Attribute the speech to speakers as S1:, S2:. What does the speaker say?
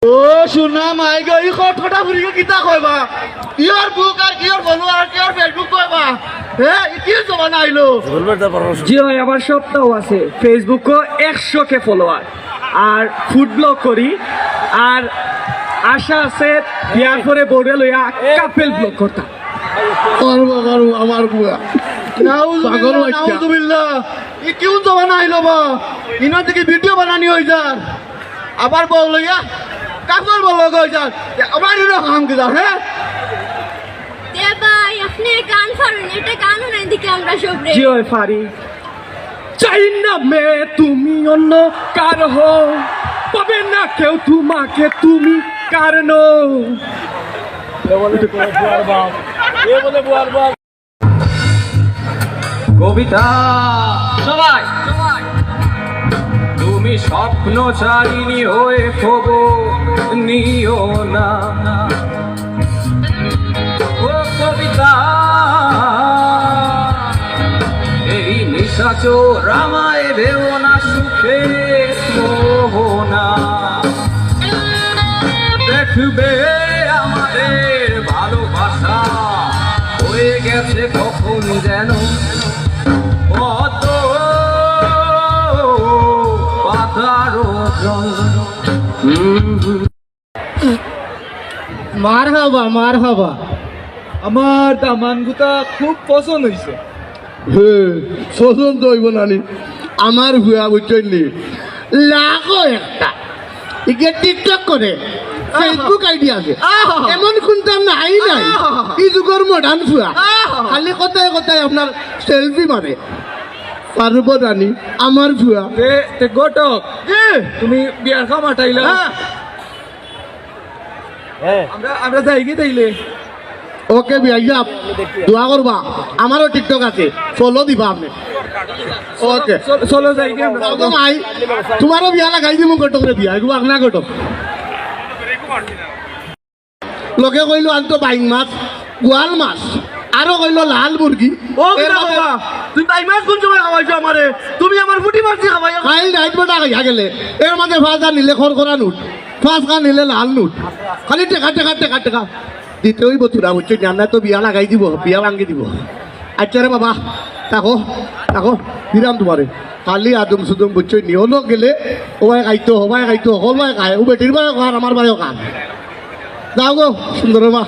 S1: ও শুনা মাই গই কথা ফুরিকে কিতা কইবা কিয়র বুক আর কিয়র ফলোয়ার আর কিয়র ফেসবুক কইবা হে কি জমানা আইলো
S2: জি হয় আমার সবটাও আছে ফেসবুকও 100K ফলোয়ার আর ফুড ব্লগ করি আর আশা আছে বিয়ার পরে বোর্ডে লইয়া কাপেল ব্লগ করতাম
S1: করবো আমার বুয়া নাউজুবিল্লাহ ই কিউ জমানা আইলো বা ইনো থেকে ভিডিও বানানি হই যার আবার বল লইয়া কাপড় বল হই যার আমার ইনো কাম কি যার হ্যাঁ
S3: দে ভাই আপনি গান ফারুন এটা গানও নাই দিকে আমরা সব রে
S2: জি হয় ফারি চাই না মে তুমি অন্য কার হও পাবে না কেউ তোমাকে তুমি কারণ কবিতা সবাই তুমি স্বপ্ন চারিনি হয়ে খবর নিও না ও কবিতা এই নিশাচর আমায় ভেও না সুখে মোহনা দেখবে আমাদের ভালোবাসা হয়ে গেছে কখন যেন কত পাতার
S1: মার হাবা
S2: আমার দামানগুতা খুব পছন্দ হয়েছে
S1: হে পছন্দ হইব নানি আমার ভুয়া বুঝছেন লাগো একটা ইকে টিকটক করে ফেসবুক আইডি আছে এমন শুনতাম না আই নাই এই যুগের মডার্ন ভুয়া খালি কথায় কথায় আপনার সেলফি মারে পারব রানী আমার ভুয়া
S2: তে গটক তুমি বিয়ার খাওয়া মাটাইলা আমরা যাই কি তাইলে
S1: ওকে বিয়া দোয়া করবা আমারও টিকটক আছে ফলো দিবা আপনি ওকে
S2: চলো যাই কি আমরা
S1: আই তোমারও বিয়া লাগাই দিব গটক রে বিয়া এগুলো আগনা গটক লোকে কইলো আনতো বাইং মাছ গোয়াল মাছ আরো কইলো লাল মুরগি
S2: তুই তাই মাছ কোন সময় খাওয়াইছো আমারে তুমি আমার ফুটি মাছ খাওয়াই
S1: খাই রাইট বটা খাইয়া গেলে এর মাঝে ফাঁসা নিলে খড়খড়া নুট ফাঁসা নিলে লাল নুট খালি টেকা টেকা টেকা টেকা দিতে হইব তোরা বুঝছো জানা তো বিয়া লাগাই দিব বিয়া ভাঙ্গি দিব আচ্ছা রে বাবা তাকো তাকো দিলাম তোমারে কালি আদম সুদম বুঝছো নিহলো গেলে ওবাই খাইতো হবাই খাইতো হবাই খায় ও বেটির বাড়ি খান আমার বাড়িও খান যাও গো সুন্দর মা